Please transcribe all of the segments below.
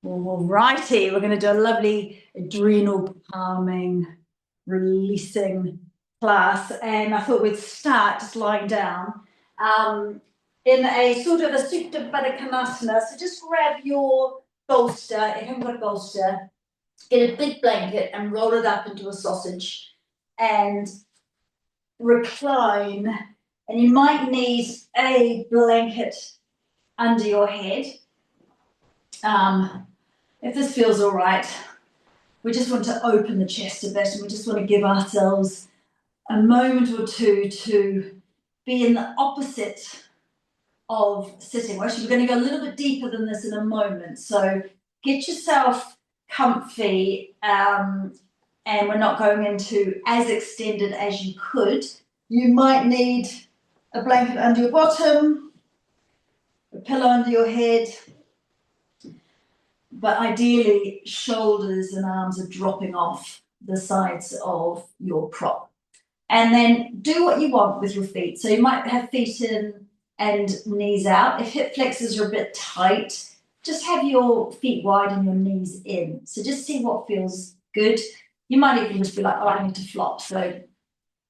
Alrighty, we're going to do a lovely adrenal calming, releasing class, and I thought we'd start just lying down in a sort of a Supta Baddha Konasana. So just grab your bolster, if you haven't got a bolster, get a big blanket and roll it up into a sausage and recline. And you might need a blanket under your head. If this feels all right, we just want to open the chest a bit, and we just want to give ourselves a moment or two to be in the opposite of sitting. Well, actually, we're going to go a little bit deeper than this in a moment. So get yourself comfy, and we're not going into as extended as you could. You might need a blanket under your bottom, a pillow under your head, but ideally shoulders and arms are dropping off the sides of your prop. And then do what you want with your feet. So you might have feet in and knees out. If hip flexors are a bit tight, just have your feet wide and your knees in. So just see what feels good. You might even just be like, oh, I need to flop. So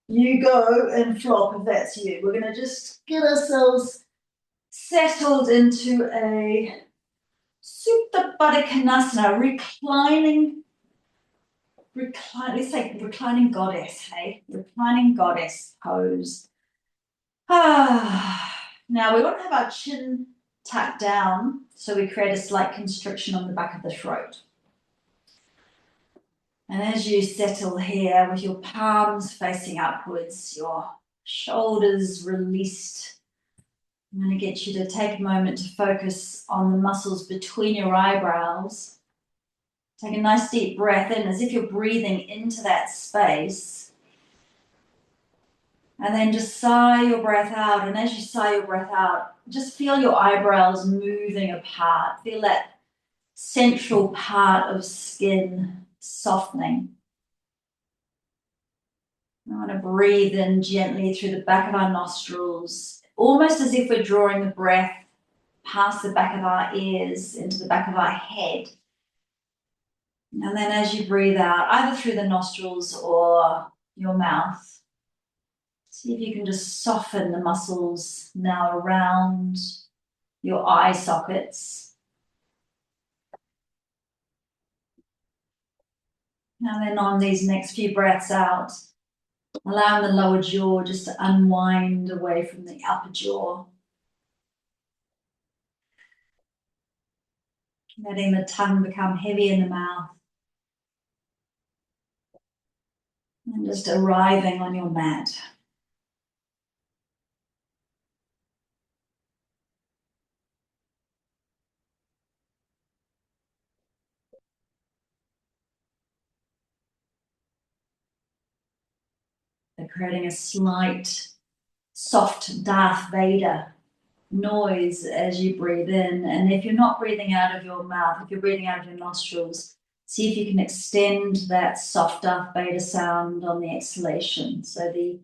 you go and flop if that's you. We're going to just get ourselves settled into a Supta Baddha Konasana, let's say reclining goddess, hey? Reclining goddess pose. Now we want to have our chin tucked down, so we create a slight constriction on the back of the throat. And as you settle here with your palms facing upwards, your shoulders released, I'm going to get you to take a moment to focus on the muscles between your eyebrows. Take a nice deep breath in as if you're breathing into that space. And then just sigh your breath out. And as you sigh your breath out, just feel your eyebrows moving apart. Feel that central part of skin softening. I want to breathe in gently through the back of our nostrils, almost as if we're drawing the breath past the back of our ears into the back of our head. And then as you breathe out, either through the nostrils or your mouth, see if you can just soften the muscles now around your eye sockets. And then on these next few breaths out, allowing the lower jaw just to unwind away from the upper jaw. Letting the tongue become heavy in the mouth. And just arriving on your mat. They're creating a slight, soft Darth Vader noise as you breathe in. And if you're not breathing out of your mouth, if you're breathing out of your nostrils, see if you can extend that soft Darth Vader sound on the exhalation. So the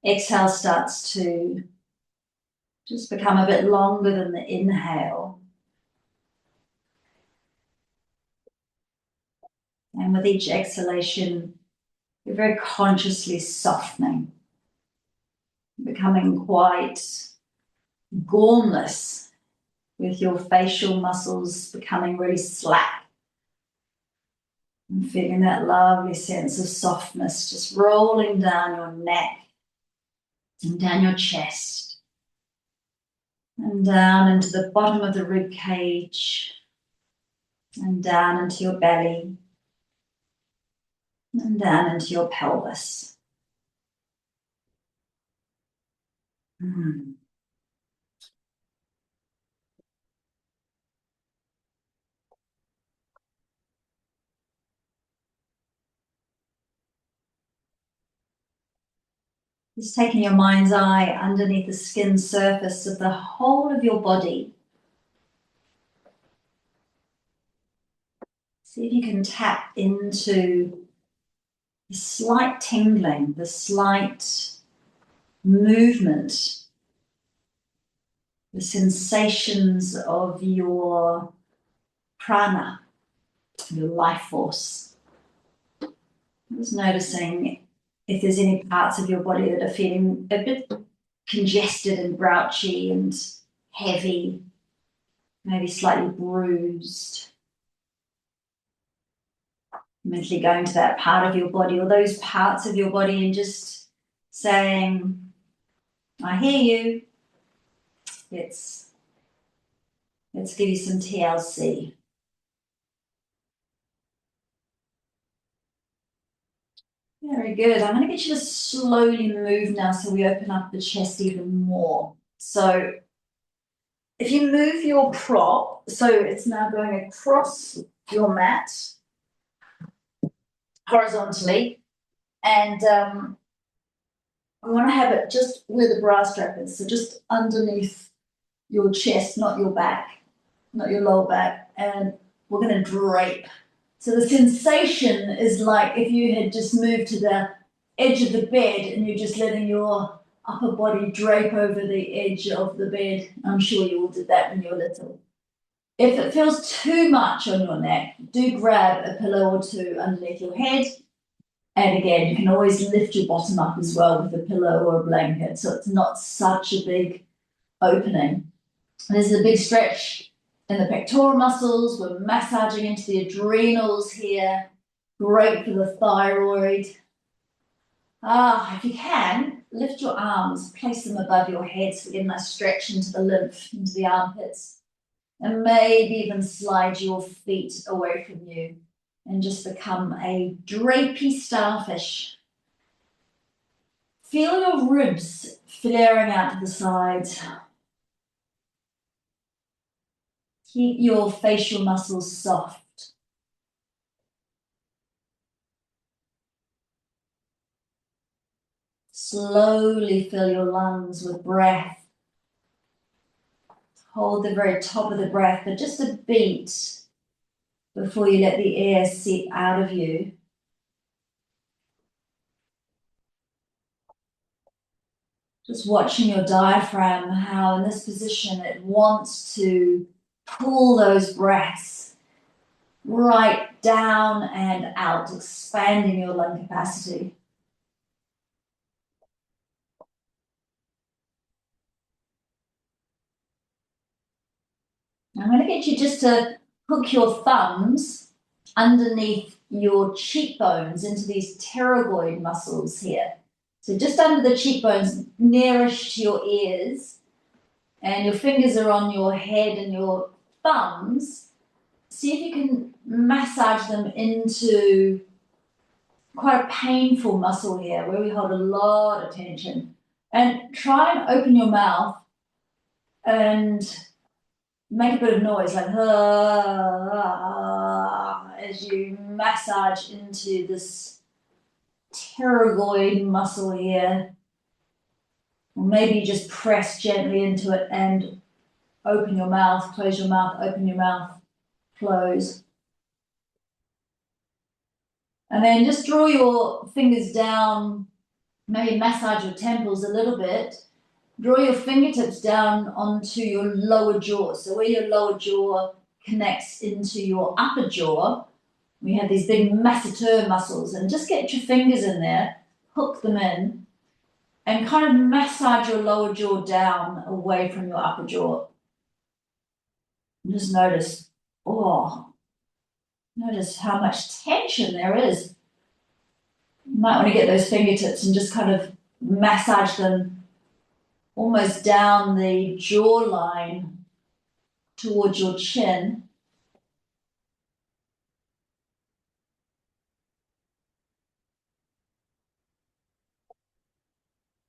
exhale starts to just become a bit longer than the inhale. And with each exhalation, you're very consciously softening, becoming quite gormless, with your facial muscles becoming really slack. And feeling that lovely sense of softness just rolling down your neck and down your chest and down into the bottom of the rib cage and down into your belly and down into your pelvis. Just taking your mind's eye underneath the skin surface of the whole of your body. See if you can tap into the slight tingling, the slight movement, the sensations of your prana, your life force. Just noticing if there's any parts of your body that are feeling a bit congested and grouchy and heavy, maybe slightly bruised. Mentally going to that part of your body or those parts of your body and just saying, I hear you. Let's give you some TLC. Very good. I'm going to get you to slowly move now so we open up the chest even more. So if you move your prop, so it's now going across your mat horizontally, and I want to have it just where the bra strap is, so just underneath your chest, not your back, not your lower back, and we're going to drape. So the sensation is like if you had just moved to the edge of the bed and you're just letting your upper body drape over the edge of the bed. I'm sure you all did that when you were little. If it feels too much on your neck, do grab a pillow or two underneath your head. And again, you can always lift your bottom up as well with a pillow or a blanket, so it's not such a big opening. There's a big stretch in the pectoral muscles. We're massaging into the adrenals here. Great for the thyroid. If you can, lift your arms, place them above your head so you get a nice stretch into the lymph, into the armpits. And maybe even slide your feet away from you and just become a drapey starfish. Feel your ribs flaring out to the sides. Keep your facial muscles soft. Slowly fill your lungs with breath. Hold the very top of the breath for just a beat before you let the air seep out of you. Just watching your diaphragm, how in this position it wants to pull those breaths right down and out, expanding your lung capacity. I'm going to get you just to hook your thumbs underneath your cheekbones into these pterygoid muscles here. So just under the cheekbones, nearest to your ears, and your fingers are on your head and your thumbs. See if you can massage them into quite a painful muscle here where we hold a lot of tension. And try and open your mouth and make a bit of noise, like as you massage into this pterygoid muscle here. Or maybe just press gently into it and open your mouth, close your mouth, open your mouth, close. And then just draw your fingers down, maybe massage your temples a little bit. Draw your fingertips down onto your lower jaw. So where your lower jaw connects into your upper jaw, we have these big masseter muscles, and just get your fingers in there, hook them in, and kind of massage your lower jaw down away from your upper jaw. And just notice how much tension there is. You might want to get those fingertips and just kind of massage them almost down the jawline towards your chin.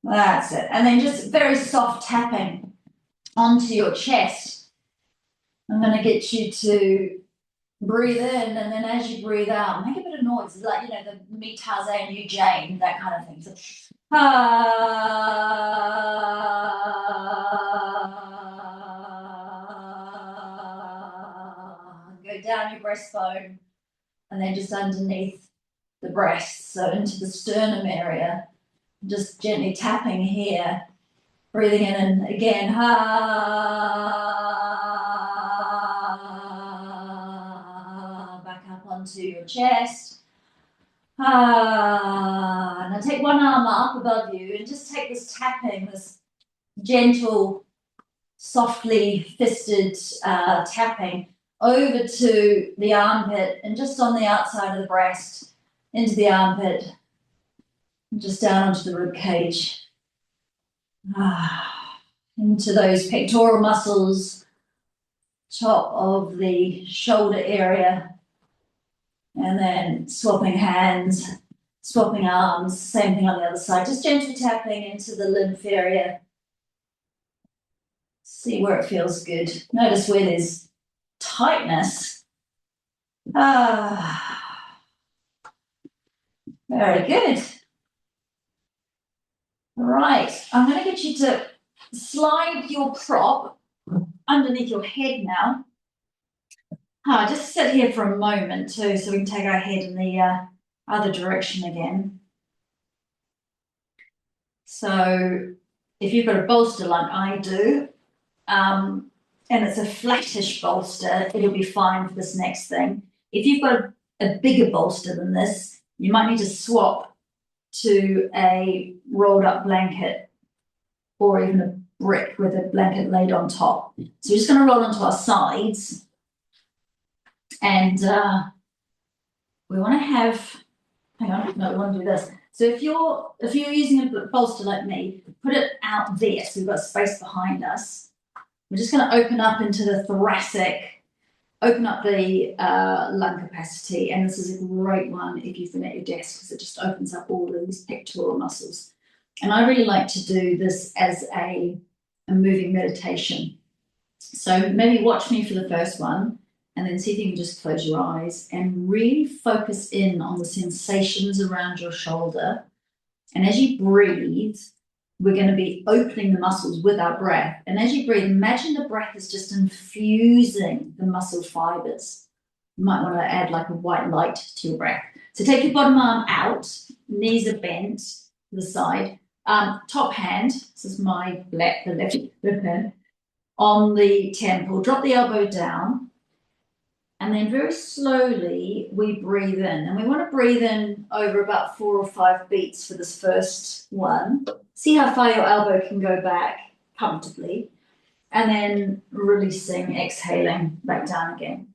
That's it. And then just very soft tapping onto your chest. I'm going to get you to breathe in, and then as you breathe out, make a bit of noise. It's like, the me Tarzan, you Jane, that kind of thing. So, go down your breastbone, and then just underneath the breast, so into the sternum area. Just gently tapping here, breathing in, and again, back up onto your chest. Now take one arm up above you and just take this tapping, this gentle, softly fisted tapping over to the armpit and just on the outside of the breast, into the armpit, and just down onto the rib cage. Into those pectoral muscles, top of the shoulder area, and then swapping hands, swapping arms, same thing on the other side, just gently tapping into the lymph area. See where it feels good. Notice where there's tightness. Very good. All right, I'm going to get you to slide your prop underneath your head now. Just sit here for a moment too, so we can take our head in the other direction again. So if you've got a bolster like I do, and it's a flattish bolster, it'll be fine for this next thing. If you've got a bigger bolster than this, you might need to swap to a rolled up blanket or even a brick with a blanket laid on top. So we're just going to roll onto our sides, and we want to have, hang on, no, we want to do this. So if you're using a bolster like me, put it out there so we've got space behind us. We're just going to open up into the thoracic, open up the lung capacity, and this is a great one if you've been at your desk because it just opens up all of these pectoral muscles. And I really like to do this as a moving meditation. So maybe watch me for the first one and then see if you can just close your eyes and really focus in on the sensations around your shoulder. And as you breathe, we're going to be opening the muscles with our breath. And as you breathe, imagine the breath is just infusing the muscle fibers. You might want to add like a white light to your breath. So take your bottom arm out, knees are bent to the side. Top hand, this is my the left hand, on the temple. Drop the elbow down. And then very slowly we breathe in. And we want to breathe in over about 4 or 5 beats for this first one. See how far your elbow can go back comfortably. And then releasing, exhaling back down again.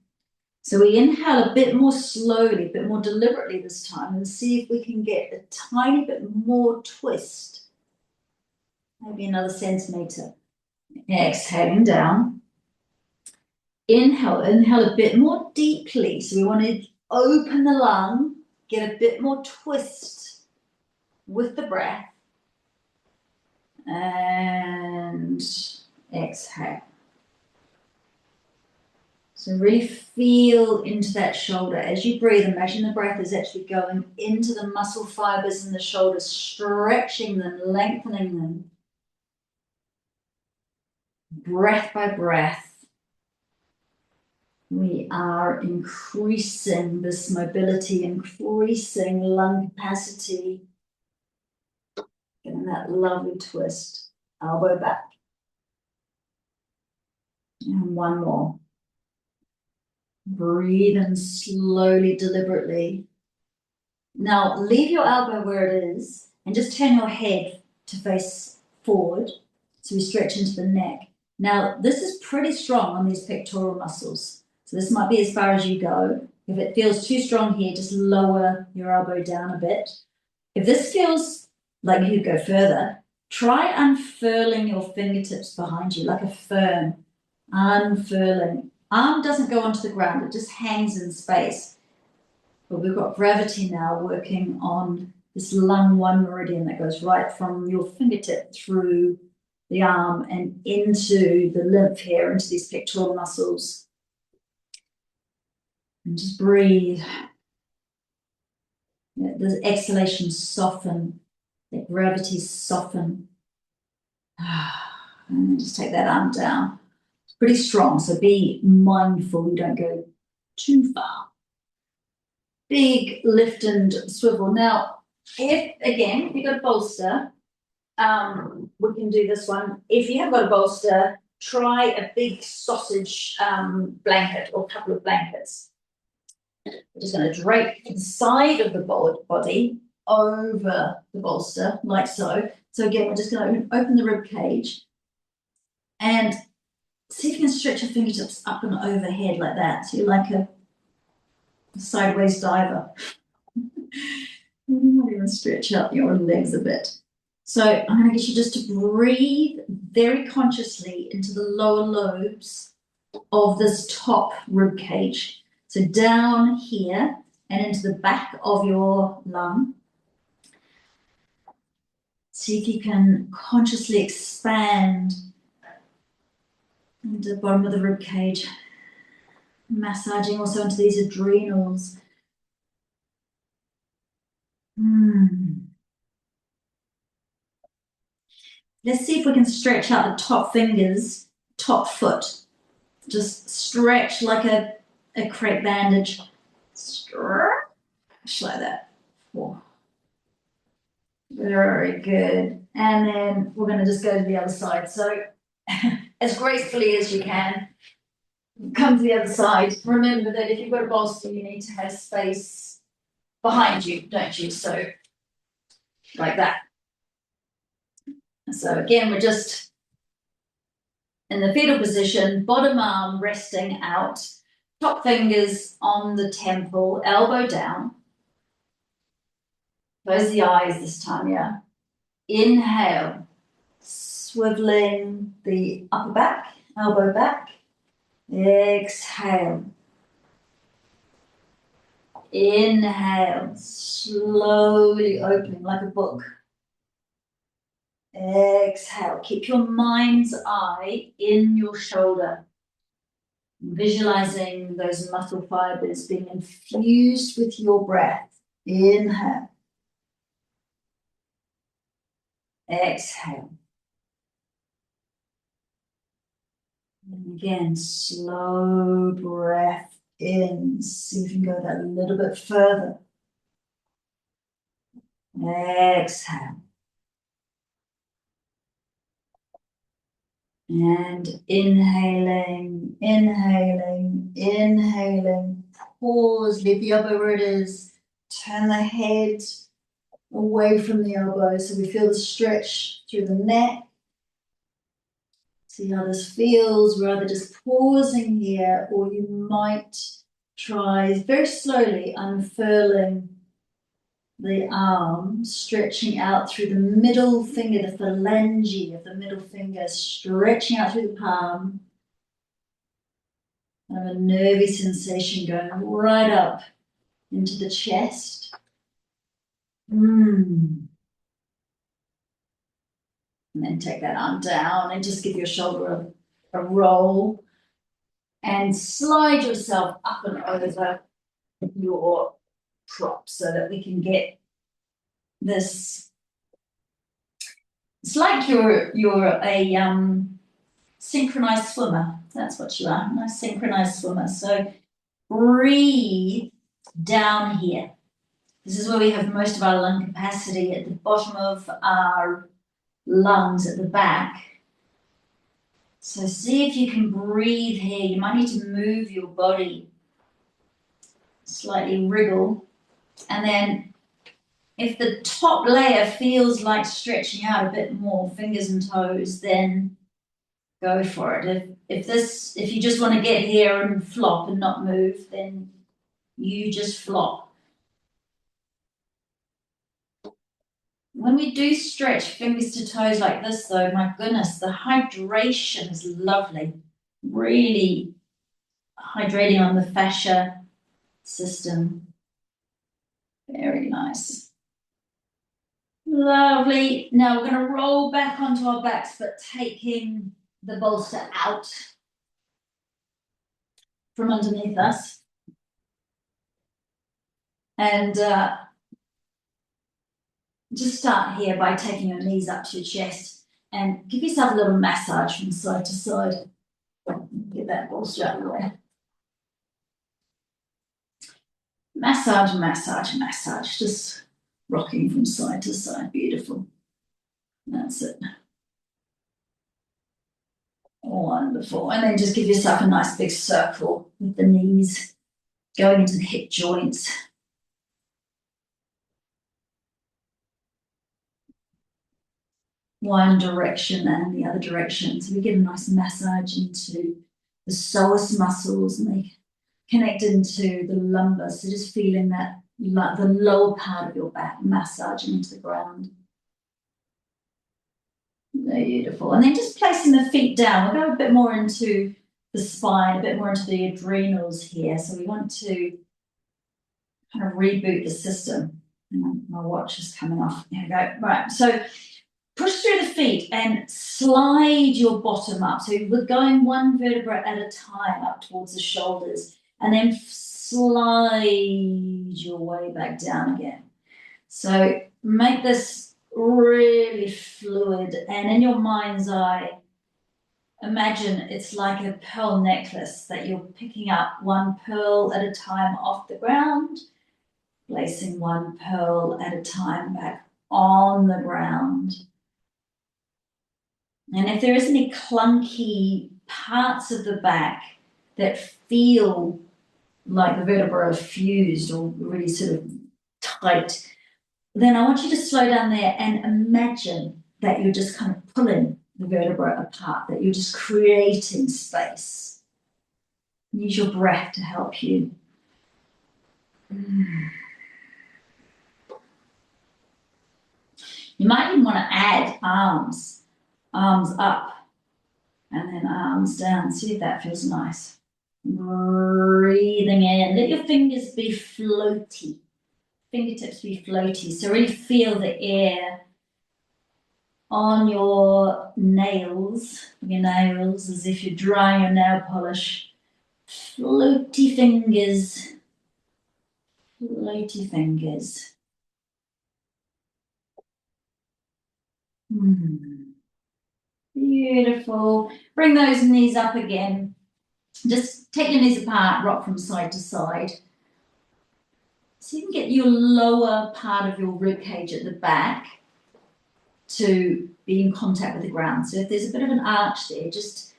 So we inhale a bit more slowly, a bit more deliberately this time, and see if we can get a tiny bit more twist. Maybe another centimetre. Exhaling down. Inhale a bit more deeply. So we want to open the lung, get a bit more twist with the breath. And exhale. So really feel into that shoulder. As you breathe, imagine the breath is actually going into the muscle fibers in the shoulders, stretching them, lengthening them. Breath by breath. We are increasing this mobility, increasing lung capacity. Getting that lovely twist. Elbow back. And one more. Breathe in slowly, deliberately. Now leave your elbow where it is and just turn your head to face forward. So we stretch into the neck. Now this is pretty strong on these pectoral muscles. So this might be as far as you go. If it feels too strong here, just lower your elbow down a bit. If this feels like you could go further, try unfurling your fingertips behind you like a fern. Unfurling. Arm doesn't go onto the ground, it just hangs in space. But we've got gravity now working on this lung 1 meridian that goes right from your fingertip through the arm and into the lymph here, into these pectoral muscles. And just breathe. The exhalations soften, the gravity soften. And then just take that arm down. It's pretty strong, so be mindful you don't go too far. Big lift and swivel. Now, if you've got a bolster, we can do this one. If you haven't got a bolster, try a big sausage blanket or a couple of blankets. We're just going to drape the side of the body over the bolster, like so. So again, we're just going to open the rib cage and see if you can stretch your fingertips up and overhead like that. So you're like a sideways diver. You might even stretch out your legs a bit. So I'm going to get you just to breathe very consciously into the lower lobes of this top rib cage. So down here and into the back of your lung. See if you can consciously expand into the bottom of the rib cage, massaging also into these adrenals. Let's see if we can stretch out the top fingers, top foot. Just stretch like a crepe bandage. Stretch like that. Oh. Very good. And then we're going to just go to the other side. So as gracefully as you can, come to the other side. Remember that if you've got a bolster, you need to have space behind you, don't you? So like that. So again, we're just in the fetal position, bottom arm resting out, top fingers on the temple, elbow down. Close the eyes this time, yeah. Inhale, swiveling the upper back, elbow back. Exhale. Inhale, slowly opening like a book. Exhale, keep your mind's eye in your shoulder. Visualizing those muscle fibers being infused with your breath. Inhale. Exhale. And again, slow breath in. See if you can go that a little bit further. Exhale. And inhaling, inhaling, inhaling. Pause, leave the elbow where it is. Turn the head away from the elbow so we feel the stretch through the neck. See how this feels. We're either just pausing here, or you might try very slowly unfurling the arm, stretching out through the middle finger, the phalange of the middle finger, stretching out through the palm. And a nervy sensation going right up into the chest. And then take that arm down and just give your shoulder a roll. And slide yourself up and over your prop so that we can get this. It's like you're a synchronized swimmer. That's what you are, a nice synchronized swimmer. So breathe down here. This is where we have most of our lung capacity, at the bottom of our lungs at the back. So see if you can breathe here. You might need to move your body, slightly wriggle. And then if the top layer feels like stretching out a bit more, fingers and toes, then go for it. If you just want to get here and flop and not move, then you just flop. When we do stretch fingers to toes like this, though, my goodness, the hydration is lovely. Really hydrating on the fascia system. Very nice. Lovely. Now we're going to roll back onto our backs, but taking the bolster out from underneath us. And just start here by taking your knees up to your chest and give yourself a little massage from side to side. Get that bolster out of the way. Massage, massage, massage. Just rocking from side to side. Beautiful. That's it. Wonderful. And then just give yourself a nice big circle with the knees. going into the hip joints. One direction and the other direction. So we get a nice massage into the psoas muscles, and they connect into the lumbar. So just feeling that the lower part of your back massaging into the ground. Beautiful. And then just placing the feet down. We'll go a bit more into the spine, a bit more into the adrenals here. So we want to kind of reboot the system. My watch is coming off. There we go. Right. So push through the feet and slide your bottom up. So we're going one vertebra at a time up towards the shoulders, and then slide your way back down again. So make this really fluid, and in your mind's eye, imagine it's like a pearl necklace that you're picking up one pearl at a time off the ground, placing one pearl at a time back on the ground. And if there is any clunky parts of the back that feel like the vertebrae are fused or really sort of tight, then I want you to slow down there and imagine that you're just kind of pulling the vertebrae apart, that you're just creating space. Use your breath to help you. You might even want to add arms up and then arms down. See if that feels nice. Breathing in. Let your fingers be floaty. Fingertips be floaty. So really feel the air on your nails, as if you're drying your nail polish. Floaty fingers. Floaty fingers. Beautiful. Bring those knees up again. Just take your knees apart, rock from side to side. So you can get your lower part of your rib cage at the back to be in contact with the ground. So if there's a bit of an arch there, just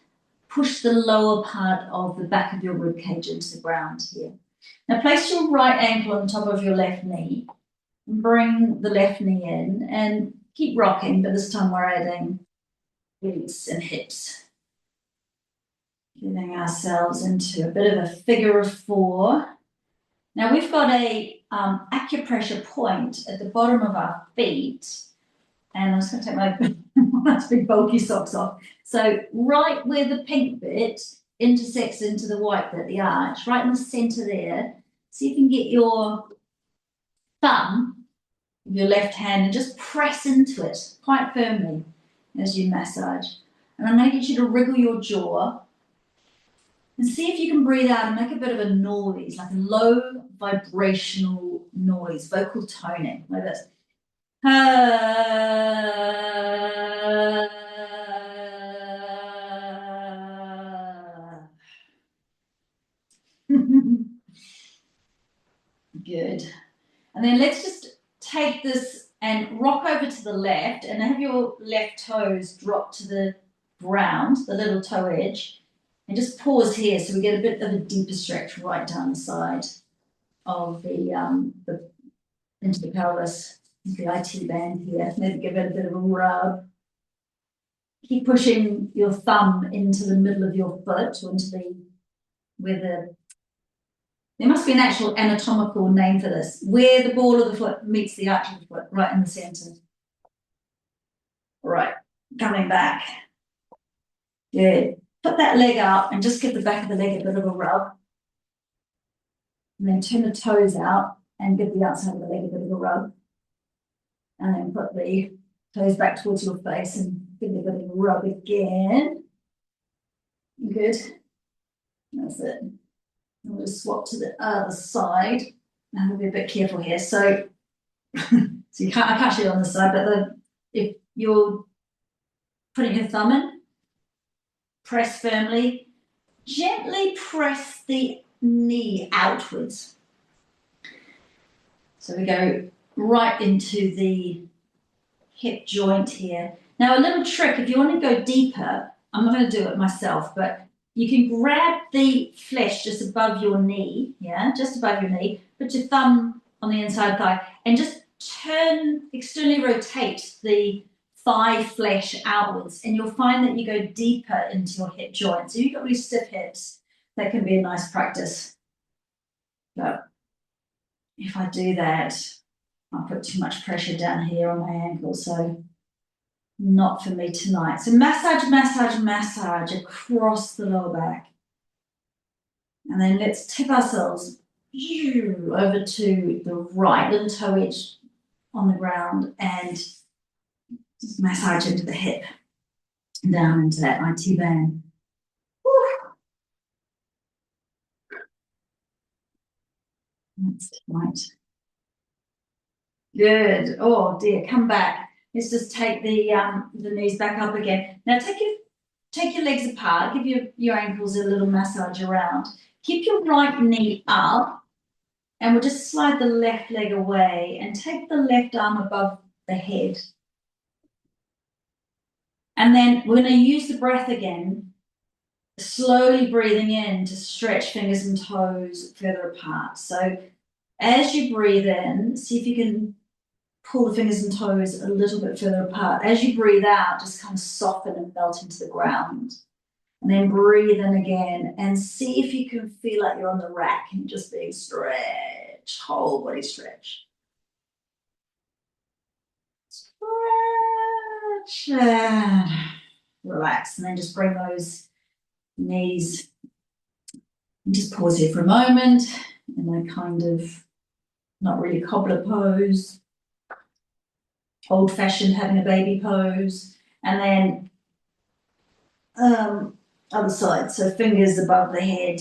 push the lower part of the back of your rib cage into the ground here. Now place your right ankle on top of your left knee. Bring the left knee in and keep rocking, but this time we're adding glutes and hips. Getting ourselves into a bit of a figure of four. Now we've got a acupressure point at the bottom of our feet, and I'm just going to take my big bulky socks off. So right where the pink bit intersects into the white bit, the arch, right in the center there, see if you can get your thumb, your left hand, and just press into it quite firmly as you massage. And I'm going to get you to wriggle your jaw and see if you can breathe out and make a bit of a noise, like a low vibrational noise, vocal toning, like this. Good. And then let's just take this and rock over to the left and have your left toes drop to the ground, the little toe edge, and just pause here so we get a bit of a deeper stretch right down the side of the into the pelvis, the IT band here. Maybe give it a bit of a rub. Keep pushing your thumb into the middle of your foot, or into there must be an actual anatomical name for this, where the ball of the foot meets the arch of the foot, right in the center. All right, coming back. Good. Put that leg up and just give the back of the leg a bit of a rub. And then turn the toes out and give the outside of the leg a bit of a rub. And then put the toes back towards your face and give it a bit of a rub again. Good. That's it. And we'll just swap to the other side. And we'll be a bit careful here. So, I can't show you on this side, but if you're putting your thumb in, press firmly, gently press the knee outwards. So we go right into the hip joint here. Now a little trick, if you want to go deeper, I'm not going to do it myself, but you can grab the flesh just above your knee, yeah, just above your knee, put your thumb on the inside thigh, and just externally rotate the thigh flesh outwards, and you'll find that you go deeper into your hip joint. So you've got really stiff hips, that can be a nice practice. But if I do that, I'll put too much pressure down here on my ankle, so not for me tonight. So massage, massage, massage across the lower back. And then let's tip ourselves over to the right, little toe edge on the ground, and just massage into the hip, down into that IT band. That's tight. Good. Oh dear, come back. Let's just take the knees back up again. Now take your legs apart, give your ankles a little massage around. Keep your right knee up, and we'll just slide the left leg away and take the left arm above the head. And then we're going to use the breath again, slowly breathing in to stretch fingers and toes further apart. So as you breathe in, see if you can pull the fingers and toes a little bit further apart. As you breathe out, just kind of soften and melt into the ground. And then breathe in again and see if you can feel like you're on the rack and just being stretch, whole body stretch. Stretch and relax, and then just bring those knees and just pause here for a moment in a kind of not really cobbler pose, old-fashioned having a baby pose, and then other side, so fingers above the head.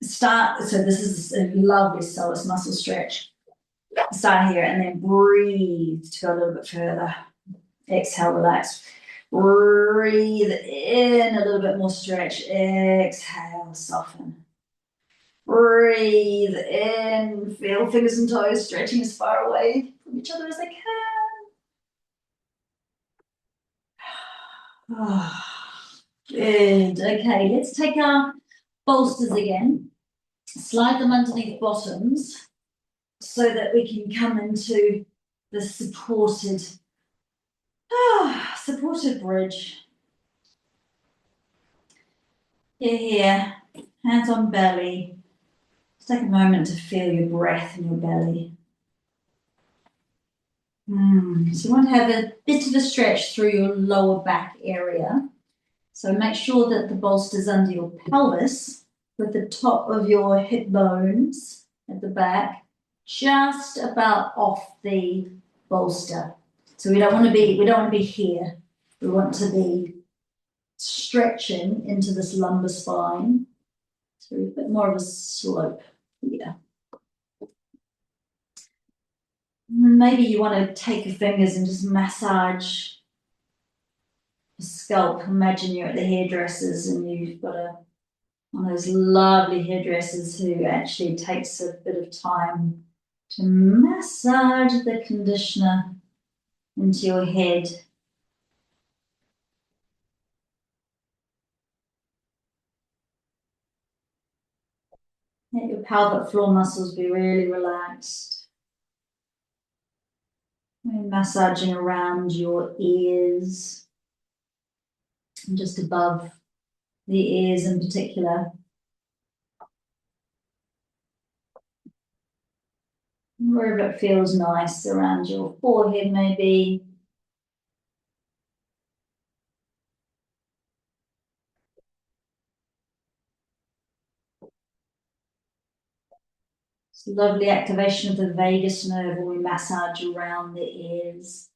So this is a lovely psoas muscle stretch. Start here and then breathe to go a little bit further. Exhale, relax. Breathe in, a little bit more stretch. Exhale, soften. Breathe in, feel fingers and toes stretching as far away from each other as they can. Oh, good. Okay, let's take our bolsters again. Slide them underneath bottoms so that we can come into the supported bridge. Here, hands on belly. Just take a moment to feel your breath in your belly. So you want to have a bit of a stretch through your lower back area. So make sure that the bolster's under your pelvis, with the top of your hip bones at the back just about off the bolster. So we don't want to be here. We want to be stretching into this lumbar spine. So a bit more of a slope here. Maybe you want to take your fingers and just massage the scalp. Imagine you're at the hairdressers and you've got one of those lovely hairdressers who actually takes a bit of time to massage the conditioner into your head. Let your pelvic floor muscles be really relaxed. And massaging around your ears, and just above the ears in particular. Wherever it feels nice, around your forehead maybe. It's a lovely activation of the vagus nerve when we massage around the ears.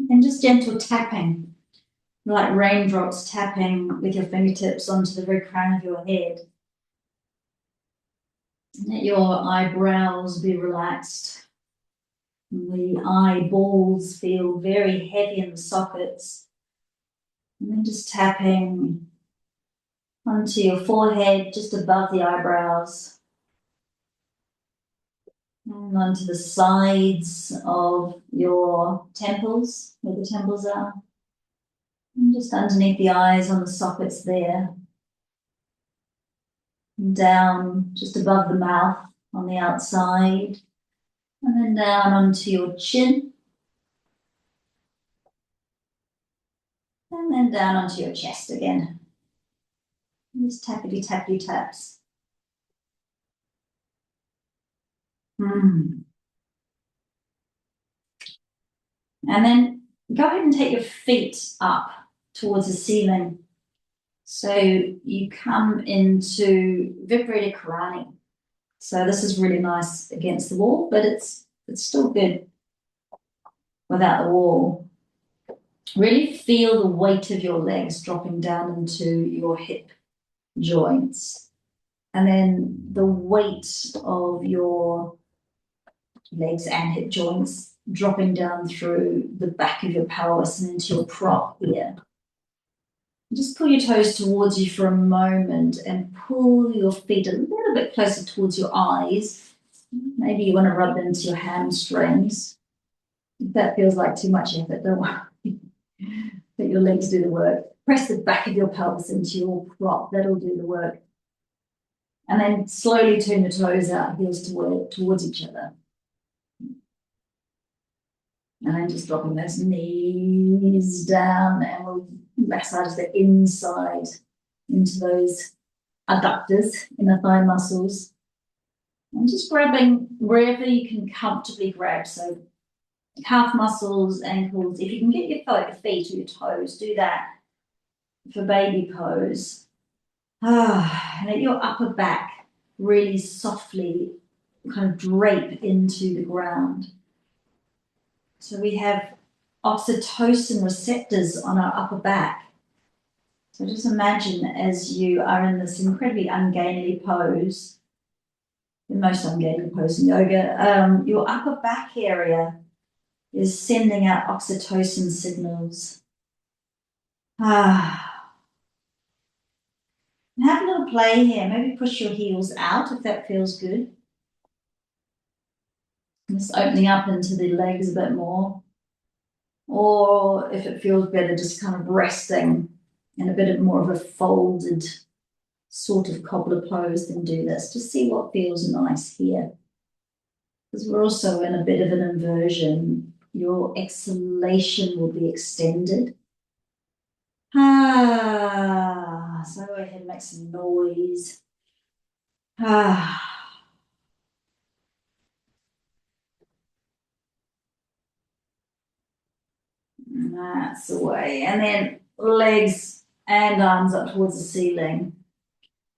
And just gentle tapping, like raindrops tapping with your fingertips onto the very crown of your head. Let your eyebrows be relaxed. The eyeballs feel very heavy in the sockets. And then just tapping onto your forehead, just above the eyebrows, and onto the sides of your temples, where the temples are, and just underneath the eyes on the sockets there, and down just above the mouth on the outside, and then down onto your chin, and then down onto your chest again. Just tappity tappity taps. And then go ahead and take your feet up towards the ceiling. So you come into Viparita Karani. So this is really nice against the wall, but it's still good without the wall. Really feel the weight of your legs dropping down into your hip joints. And then the weight of your legs and hip joints dropping down through the back of your pelvis and into your prop here. Just pull your toes towards you for a moment and pull your feet a little bit closer towards your eyes. Maybe you want to rub into your hamstrings. If that feels like too much effort, don't worry. Let your legs do the work. Press the back of your pelvis into your prop. That'll do the work. And then slowly turn your toes out, heels towards each other. And then just dropping those knees down, and we'll massage the inside into those adductors, inner thigh muscles. And just grabbing wherever you can comfortably grab. So calf muscles, ankles. If you can get your feet or your toes, do that for baby pose. And let your upper back really softly kind of drape into the ground. So we have oxytocin receptors on our upper back. So just imagine as you are in this incredibly ungainly pose, the most ungainly pose in yoga, your upper back area is sending out oxytocin signals. And have a little play here. Maybe push your heels out if that feels good. Just opening up into the legs a bit more. Or if it feels better, just kind of resting in a bit more of a folded sort of cobbler pose, then do this. Just see what feels nice here. Because we're also in a bit of an inversion. Your exhalation will be extended. So go ahead and make some noise. And that's the way. And then legs and arms up towards the ceiling.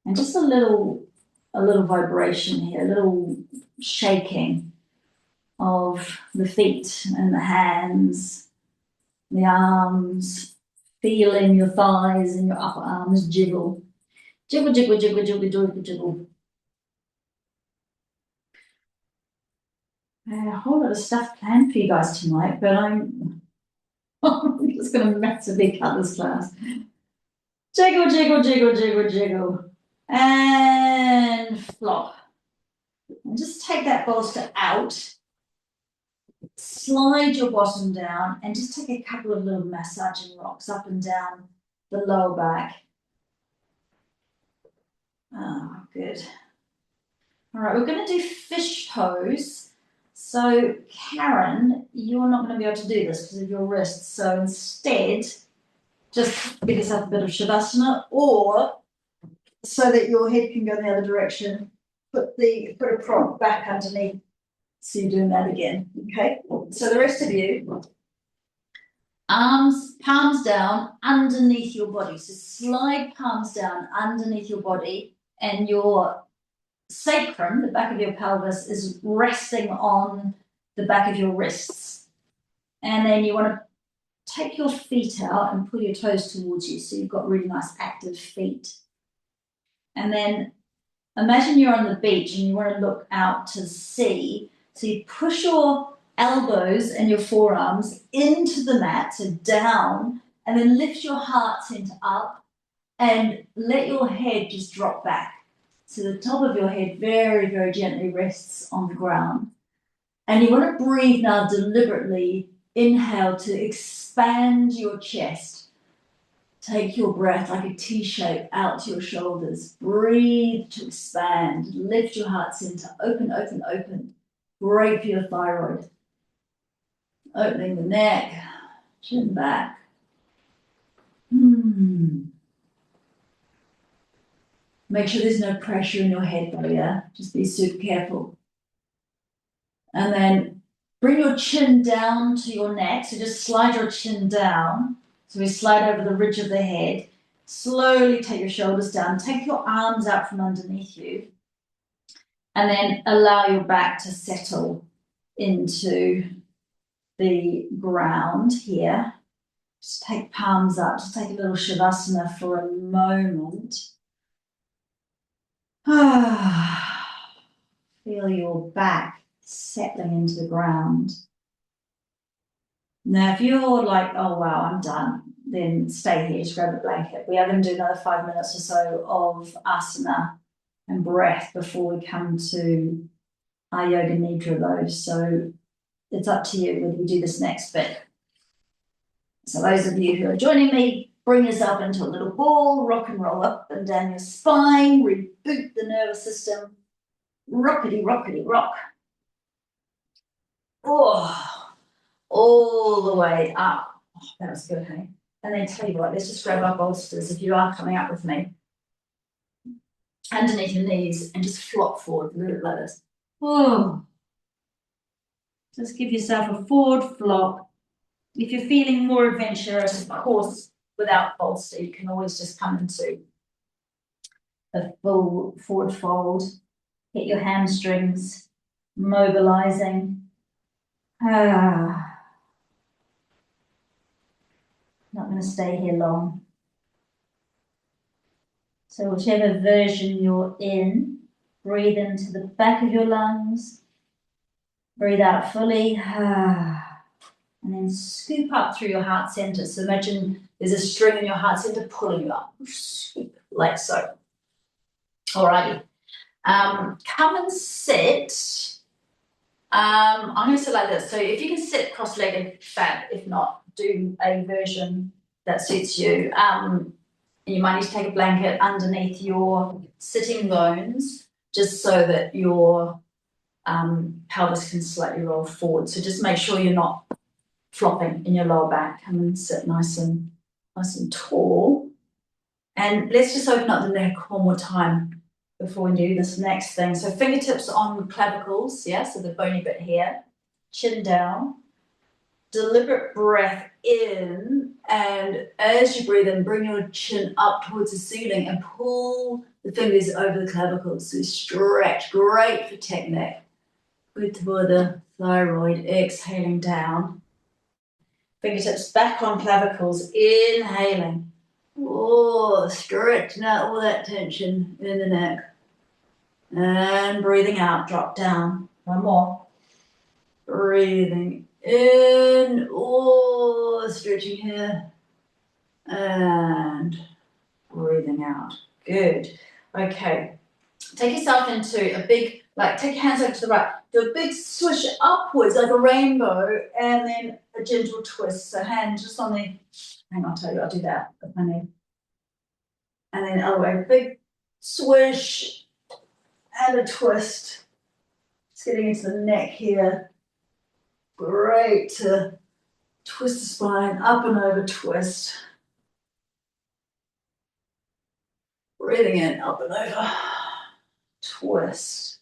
And just a little vibration here, a little shaking of the feet and the hands, the arms, feeling your thighs and your upper arms jiggle. Jiggle, jiggle, jiggle, jiggle, jiggle, jiggle. I had a whole lot of stuff planned for you guys tonight, but I'm just going to massively cut this class. Jiggle, jiggle, jiggle, jiggle, jiggle. And flop. And just take that bolster out. Slide your bottom down and just take a couple of little massaging rocks up and down the lower back. Oh, good. All right, we're going to do fish pose. So, Karen, you're not going to be able to do this because of your wrists. So instead, just give yourself a bit of Shavasana, or so that your head can go in the other direction, put a prop back underneath. So you're doing that again, okay? So the rest of you, arms, palms down underneath your body. So slide palms down underneath your body, and your sacrum, the back of your pelvis, is resting on the back of your wrists. And then you want to take your feet out and pull your toes towards you, so you've got really nice active feet. And then imagine you're on the beach and you want to look out to sea. So you push your elbows and your forearms into the mat, so down, and then lift your heart center up and let your head just drop back. So the top of your head very, very gently rests on the ground. And you want to breathe now deliberately. Inhale to expand your chest. Take your breath like a T shape out to your shoulders. Breathe to expand. Lift your heart center. Open, open, open. Great for your thyroid. Opening the neck, chin back. Make sure there's no pressure in your head though, yeah? Just be super careful. And then bring your chin down to your neck. So just slide your chin down. So we slide over the ridge of the head. Slowly take your shoulders down. Take your arms out from underneath you. And then allow your back to settle into the ground here. Just take palms up. Just take a little shavasana for a moment. Feel your back settling into the ground. Now, if you're like, oh wow, I'm done, then stay here, just grab a blanket. We are going to do another 5 minutes or so of asana and breath before we come to our Yoga Nidra though. So it's up to you whether you do this next bit. So those of you who are joining me, bring yourself into a little ball, rock and roll up and down your spine, reboot the nervous system, rockety, rockety, rock. Oh, all the way up. Oh, that was good, hey? And then tell you what, let's just grab our bolsters if you are coming up with me. Underneath your knees and just flop forward a little bit like this. Oh. Just give yourself a forward flop. If you're feeling more adventurous, of course, without bolster, you can always just come into a full forward fold. Hit your hamstrings, mobilizing. Not going to stay here long. So whichever version you're in, breathe into the back of your lungs. Breathe out fully. And then scoop up through your heart center. So imagine there's a string in your heart center pulling you up. Scoop, like so. Alrighty. Come and sit. I'm going to sit like this. So if you can sit cross-legged, fab. If not, do a version that suits you. You might need to take a blanket underneath your sitting bones, just so that your pelvis can slightly roll forward. So just make sure you're not flopping in your lower back. Come and sit nice and tall. And let's just open up the neck one more time before we do this next thing. So fingertips on the clavicles, yeah, so the bony bit here. Chin down. Deliberate breath in, and as you breathe in, bring your chin up towards the ceiling and pull the fingers over the clavicles. So stretch, great for technique. Good toward the thyroid, exhaling down. Fingertips back on clavicles, inhaling. Oh, stretching out all that tension in the neck. And breathing out, drop down. One more. Breathing in, oh, stretching here. And breathing out. Good. Okay. Take yourself into a big, take your hands over to the right. Do a big swish upwards like a rainbow, and then a gentle twist. So hand just on the, hang on, I'll tell you, I'll do that with my knee. And then the other way, big swish and a twist. Just getting into the neck here. Great to twist the spine, up and over, twist. Breathing in, up and over, twist.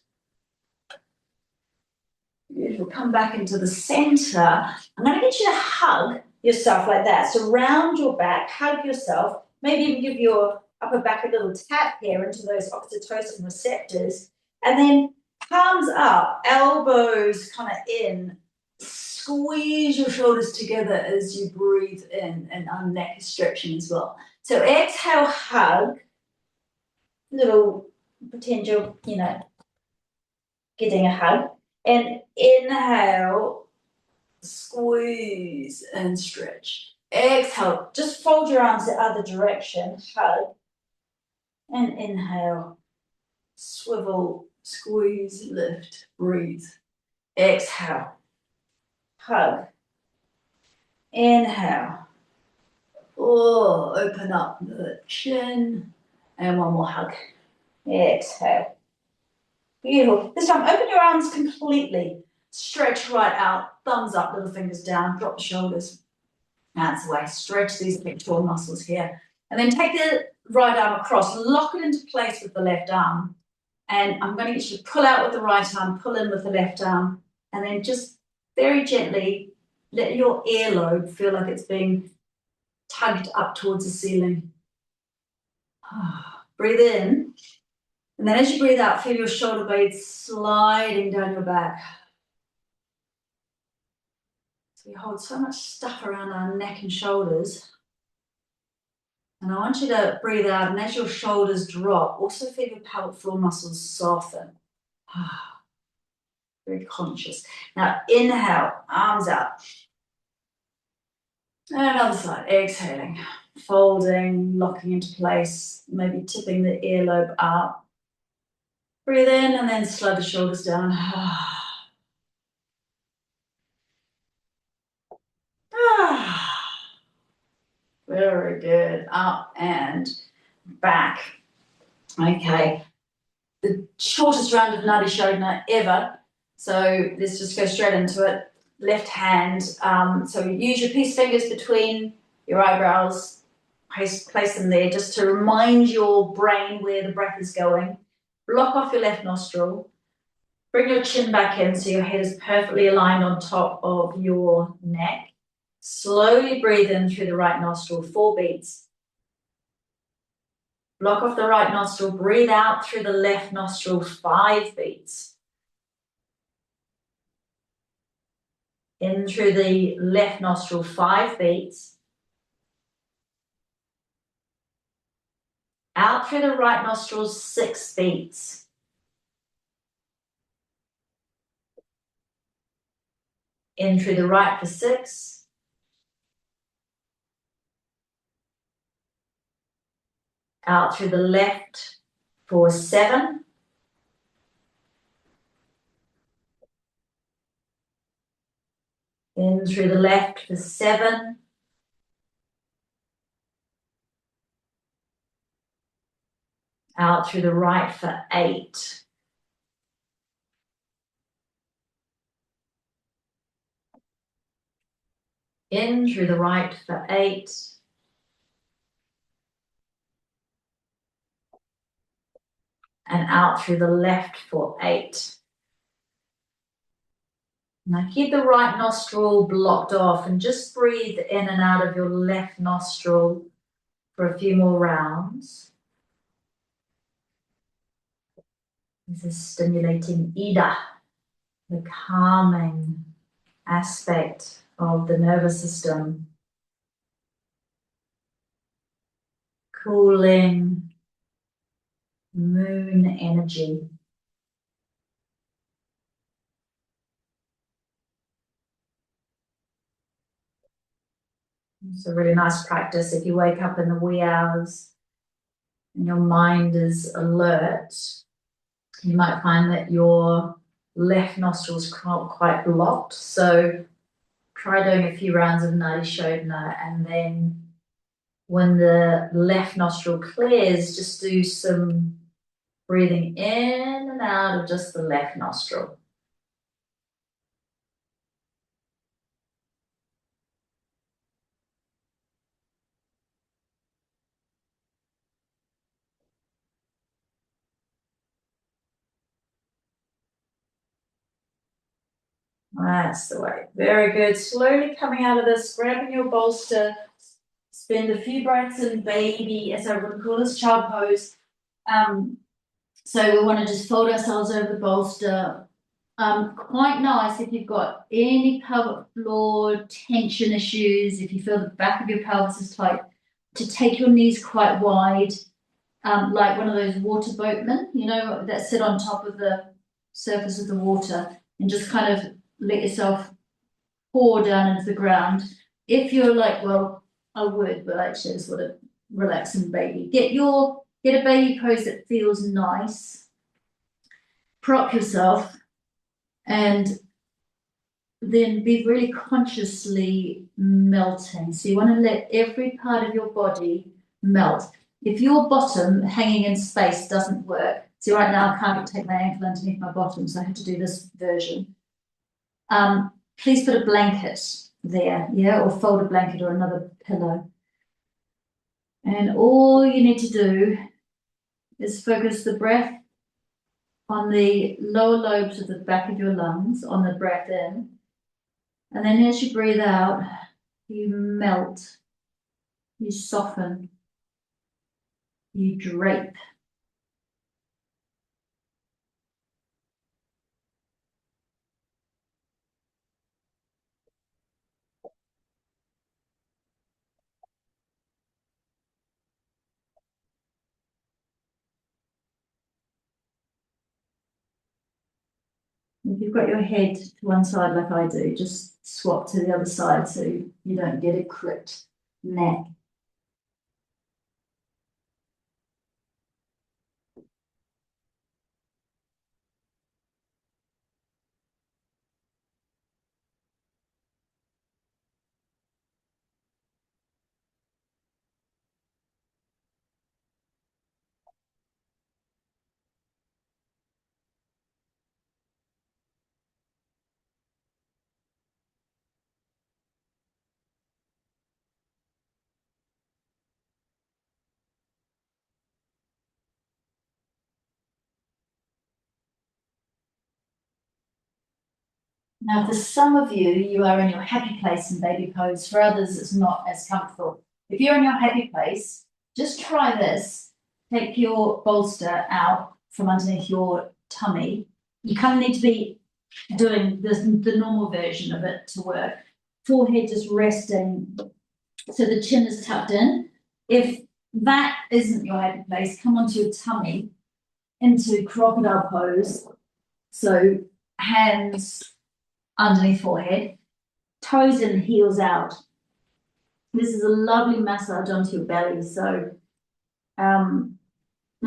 Beautiful. Come back into the center. I'm going to get you to hug yourself like that. So round your back, hug yourself. Maybe even give your upper back a little tap here into those oxytocin receptors. And then palms up, elbows kind of in. Squeeze your shoulders together as you breathe in, and our neck is stretching as well. So exhale, hug. Little pretend you're, getting a hug. And inhale, squeeze and stretch. Exhale, just fold your arms the other direction, hug. And inhale, swivel, squeeze, lift, breathe. Exhale, hug. Inhale. Oh, open up the chin. And one more hug. Exhale. Beautiful. This time, open your arms completely. Stretch right out. Thumbs up, little fingers down. Drop the shoulders. Hands away. Stretch these pectoral muscles here. And then take the right arm across. Lock it into place with the left arm. And I'm going to get you to pull out with the right arm, pull in with the left arm. And then just very gently let your earlobe feel like it's being tugged up towards the ceiling. Breathe in. And then as you breathe out, feel your shoulder blades sliding down your back. So we hold so much stuff around our neck and shoulders. And I want you to breathe out, and as your shoulders drop, also feel your pelvic floor muscles soften. Very conscious. Now inhale, arms out. And other side, exhaling, folding, locking into place, maybe tipping the earlobe up. Breathe in and then slow the shoulders down. Very good. Up and back. Okay. The shortest round of Nadi Shodhana ever. So let's just go straight into it. Left hand. So use your peace fingers between your eyebrows. Place them there just to remind your brain where the breath is going. Block off your left nostril. Bring your chin back in so your head is perfectly aligned on top of your neck. Slowly breathe in through the right nostril, 4 beats. Block off the right nostril, breathe out through the left nostril, 5 beats. In through the left nostril, 5 beats. Out through the right nostril, 6 beats. In through the right for 6. Out through the left for 7. In through the left for 7. Out through the right for 8. In through the right for 8. And out through the left for 8. Now keep the right nostril blocked off and just breathe in and out of your left nostril for a few more rounds. This is stimulating Ida, the calming aspect of the nervous system. Cooling moon energy. It's a really nice practice if you wake up in the wee hours and your mind is alert. You might find that your left nostril is quite blocked. So try doing a few rounds of Nadi Shodhana, and then when the left nostril clears, just do some breathing in and out of just the left nostril. That's the way. Very good. Slowly coming out of this, grabbing your bolster. Spend a few breaths in baby, as I would call this, child pose. So we want to just fold ourselves over the bolster. Quite nice if you've got any pelvic floor tension issues, if you feel the back of your pelvis is tight, to take your knees quite wide, like one of those water boatmen, you know, that sit on top of the surface of the water, and just kind of let yourself pour down into the ground. If you're like, well, I would, but actually I just want to relax and baby. Get your Get a baby pose that feels nice. Prop yourself and then be really consciously melting. So you want to let every part of your body melt. If your bottom hanging in space doesn't work, see right now I can't take my ankle underneath my bottom, so I have to do this version. Please put a blanket there, yeah, or fold a blanket or another pillow. And all you need to do is focus the breath on the lower lobes of the back of your lungs, on the breath in. And then as you breathe out, you melt, you soften, you drape. If you've got your head to one side like I do, just swap to the other side so you don't get a crooked neck. Now, for some of you, you are in your happy place in baby pose. For others, it's not as comfortable. If you're in your happy place, just try this. Take your bolster out from underneath your tummy. You kind of need to be doing the normal version of it to work. Forehead just resting so the chin is tucked in. If that isn't your happy place, come onto your tummy into crocodile pose. So hands underneath forehead, toes in, heels out. This is a lovely massage onto your belly. So, in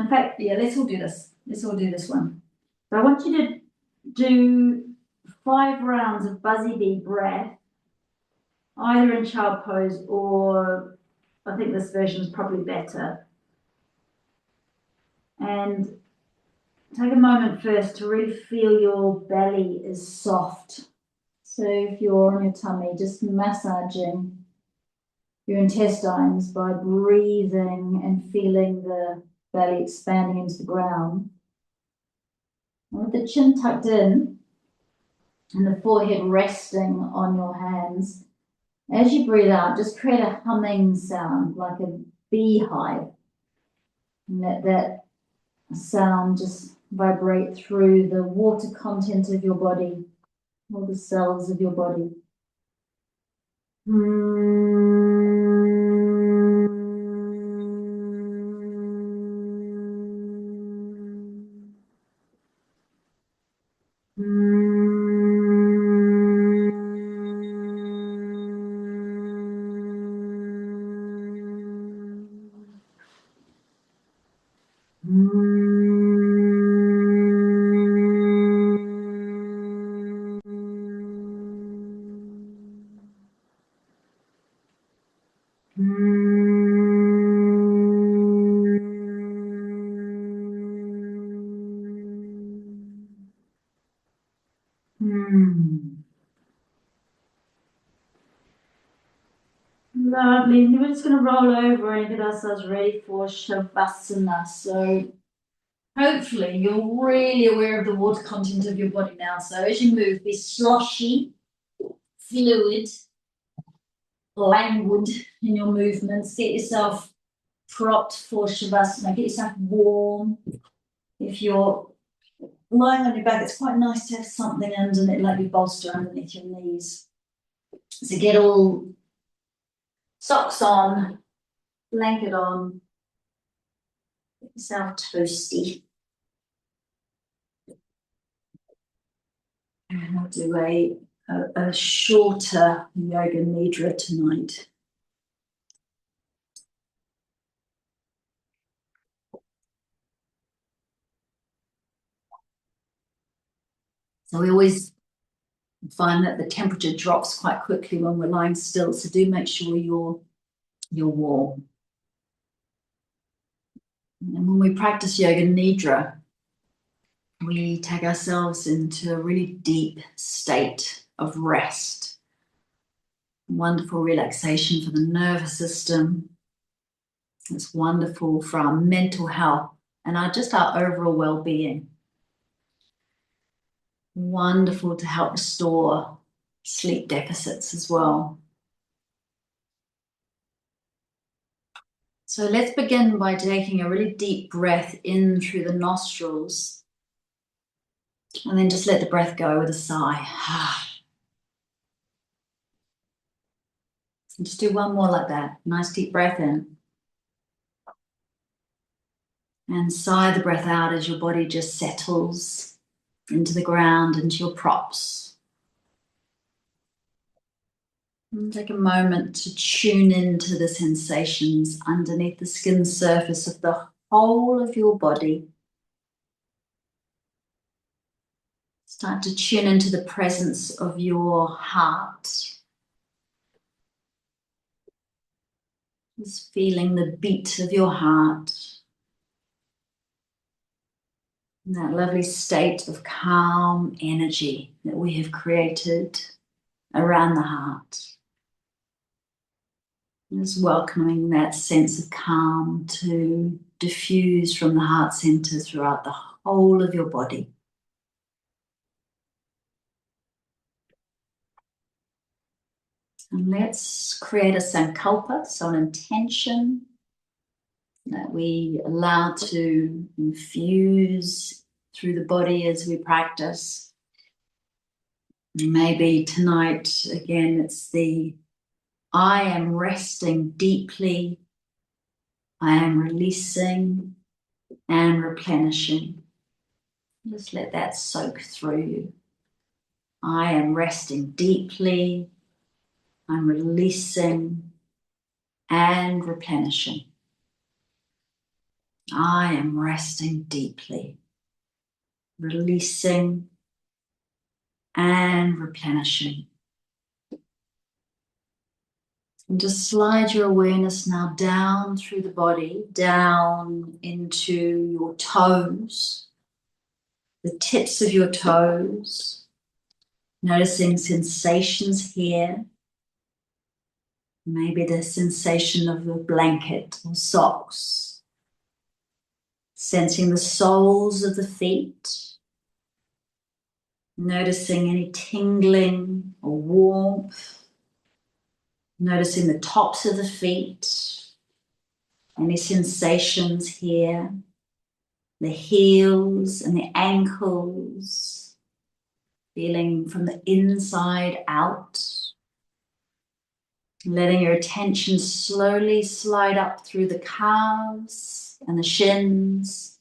fact, yeah, let's all do this. Let's all do this one. So I want you to do 5 rounds of buzzy bee breath, either in child pose or I think this version is probably better. And take a moment first to really feel your belly is soft. So if you're on your tummy, just massaging your intestines by breathing and feeling the belly expanding into the ground. And with the chin tucked in and the forehead resting on your hands, as you breathe out, just create a humming sound like a beehive. And let that sound just vibrate through the water content of your body, all the cells of your body. Lovely. We're just going to roll over and get ourselves ready for Shavasana. So hopefully you're really aware of the water content of your body now. So as you move, be sloshy, fluid, languid in your movements. Get yourself propped for Shavasana. Get yourself warm. If you're lying on your back, it's quite nice to have something underneath, like your bolster underneath your knees. So get all socks on, blanket on, get yourself toasty. And I'll do a shorter Yoga Nidra tonight. So we always find that the temperature drops quite quickly when we're lying still. So do make sure you're warm. And when we practice Yoga Nidra, we take ourselves into a really deep state of rest. Wonderful relaxation for the nervous system. It's wonderful for our mental health and our overall well-being. Wonderful to help restore sleep deficits as well. So let's begin by taking a really deep breath in through the nostrils, and then just let the breath go with a sigh. And just do one more like that. Nice deep breath in. And sigh the breath out as your body just settles into the ground, into your props. And take a moment to tune into the sensations underneath the skin surface of the whole of your body. Start to tune into the presence of your heart. Just feeling the beat of your heart. And that lovely state of calm energy that we have created around the heart. Just welcoming that sense of calm to diffuse from the heart center throughout the whole of your body. And let's create a sankalpa, so an intention that we allow to infuse through the body as we practice. Maybe tonight, again, it's I am resting deeply, I am releasing and replenishing. Just let that soak through you. I am resting deeply, I'm releasing and replenishing. I am resting deeply, releasing and replenishing. And just slide your awareness now down through the body, down into your toes, the tips of your toes, noticing sensations here. Maybe the sensation of a blanket or socks. Sensing the soles of the feet. Noticing any tingling or warmth. Noticing the tops of the feet. Any sensations here. The heels and the ankles. Feeling from the inside out. Letting your attention slowly slide up through the calves and the shins,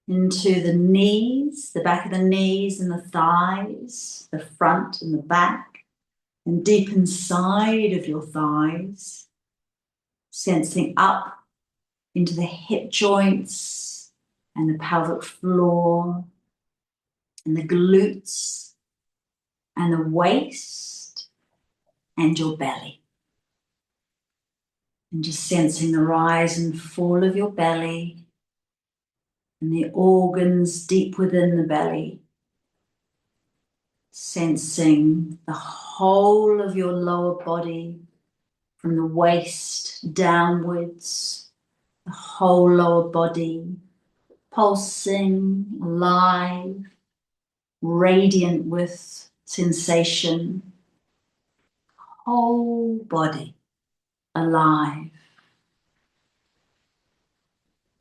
into the knees, the back of the knees and the thighs, the front and the back, and deep inside of your thighs, sensing up into the hip joints and the pelvic floor, and the glutes and the waist and your belly. And just sensing the rise and fall of your belly and the organs deep within the belly. Sensing the whole of your lower body from the waist downwards, the whole lower body pulsing, alive, radiant with sensation. Whole body alive.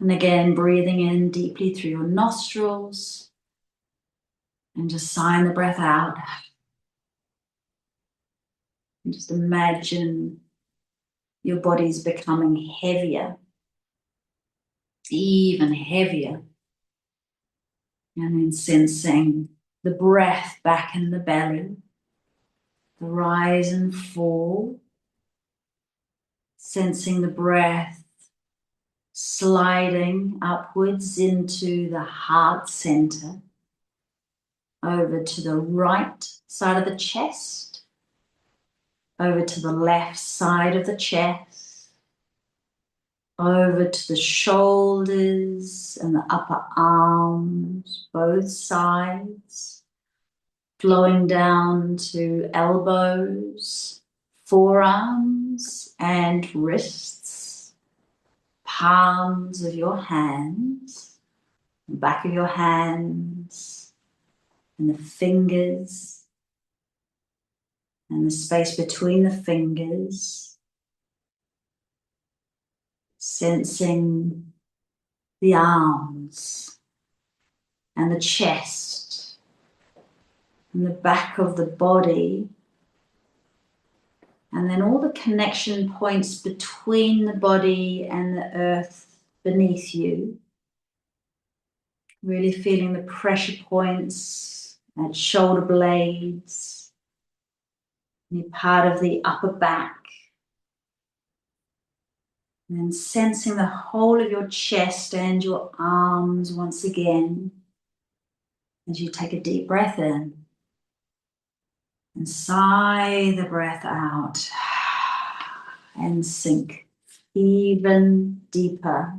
And again, breathing in deeply through your nostrils and just sighing the breath out. And just imagine your body's becoming heavier, even heavier. And then sensing the breath back in the belly, the rise and fall. Sensing the breath sliding upwards into the heart center, over to the right side of the chest, over to the left side of the chest, over to the shoulders and the upper arms, both sides, flowing down to elbows, forearms and wrists, palms of your hands, the back of your hands, and the fingers, and the space between the fingers, sensing the arms and the chest and the back of the body, and then all the connection points between the body and the earth beneath you. Really feeling the pressure points at shoulder blades, any part of the upper back. And then sensing the whole of your chest and your arms once again as you take a deep breath in. And sigh the breath out. And sink even deeper,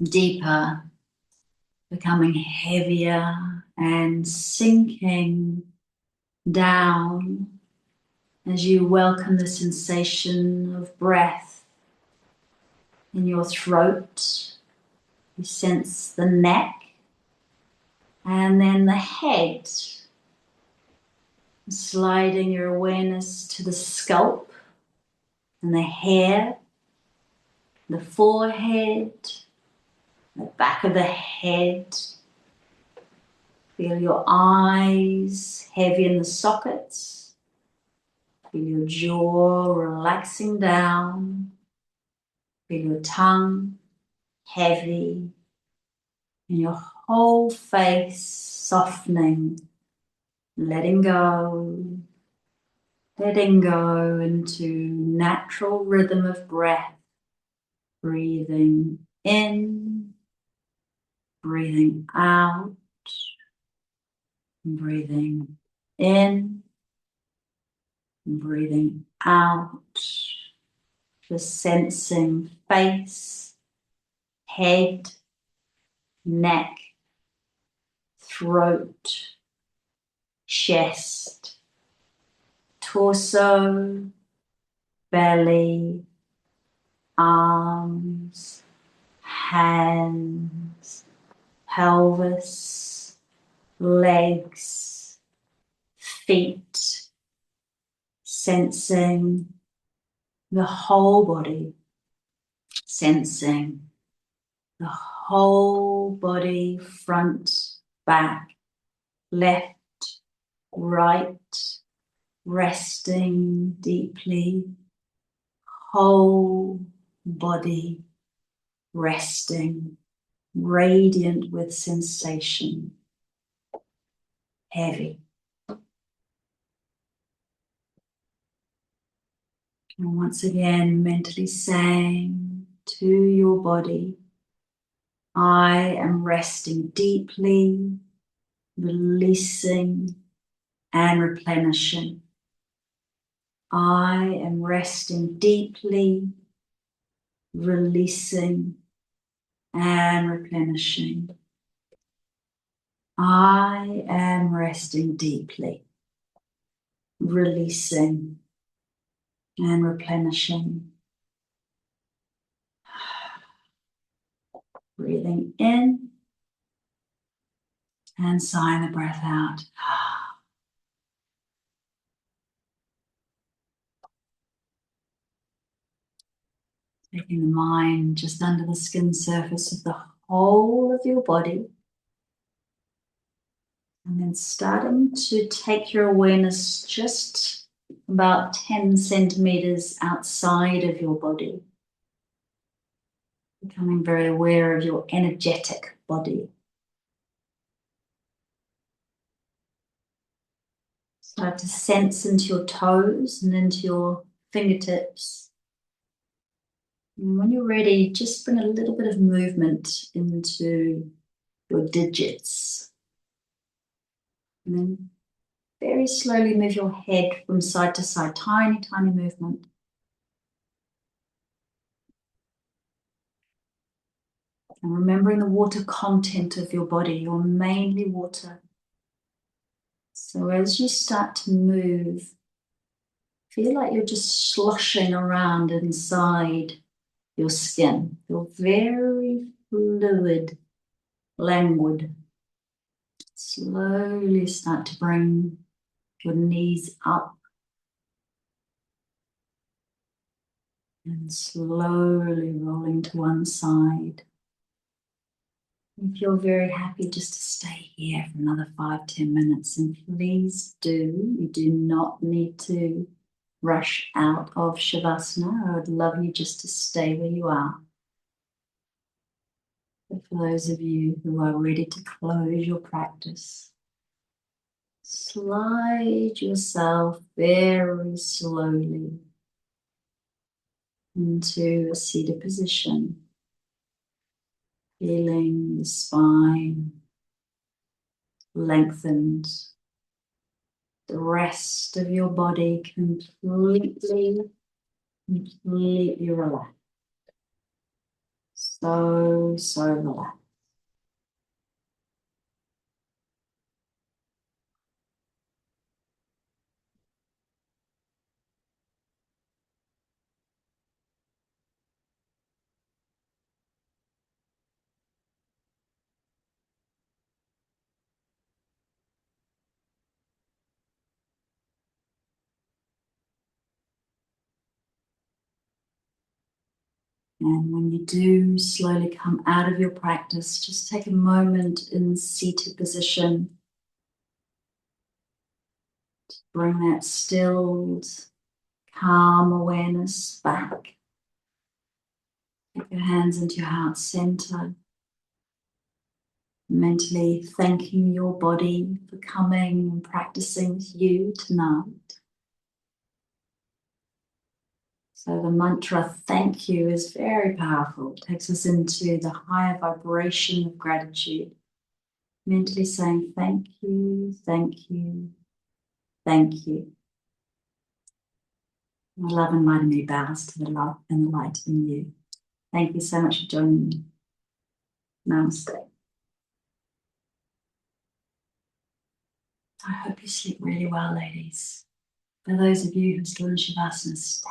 deeper, becoming heavier and sinking down as you welcome the sensation of breath in your throat. You sense the neck and then the head, sliding your awareness to the scalp and the hair, the forehead, the back of the head. Feel your eyes heavy in the sockets. Feel your jaw relaxing down. Feel your tongue heavy. And your whole face softening, letting go into natural rhythm of breath. Breathing in, breathing out, breathing in, breathing out. Just sensing face, head, neck, throat, chest, torso, belly, arms, hands, pelvis, legs, feet, sensing the whole body, sensing the whole body, front, back, left, right, resting deeply, whole body resting, radiant with sensation, heavy. And once again, mentally saying to your body, I am resting deeply, releasing and replenishing. I am resting deeply, releasing and replenishing. I am resting deeply, releasing and replenishing. Breathing in and sighing the breath out. Taking the mind just under the skin surface of the whole of your body. And then starting to take your awareness just about 10 centimeters outside of your body. Becoming very aware of your energetic body. Start to sense into your toes and into your fingertips. And when you're ready, just bring a little bit of movement into your digits. And then very slowly move your head from side to side, tiny, tiny movement. And remembering the water content of your body, you're mainly water. So as you start to move, feel like you're just sloshing around inside your skin. You're very fluid, languid. Slowly start to bring your knees up and slowly rolling to one side. If you're very happy just to stay here for another 5-10 minutes, and please do, you do not need to rush out of Shavasana. I would love you just to stay where you are. But for those of you who are ready to close your practice, slide yourself very slowly into a seated position, feeling the spine lengthened, the rest of your body completely relaxed. So relaxed. And when you do slowly come out of your practice, just take a moment in seated position. Bring that stilled, calm awareness back. Take your hands into your heart center. Mentally thanking your body for coming and practicing with you tonight. So the mantra thank you is very powerful. It takes us into the higher vibration of gratitude. Mentally saying thank you, thank you, thank you. My love and light in me bows to the love and the light in you. Thank you so much for joining me. Namaste. I hope you sleep really well, ladies. For those of you who are still in Shavasana, stay.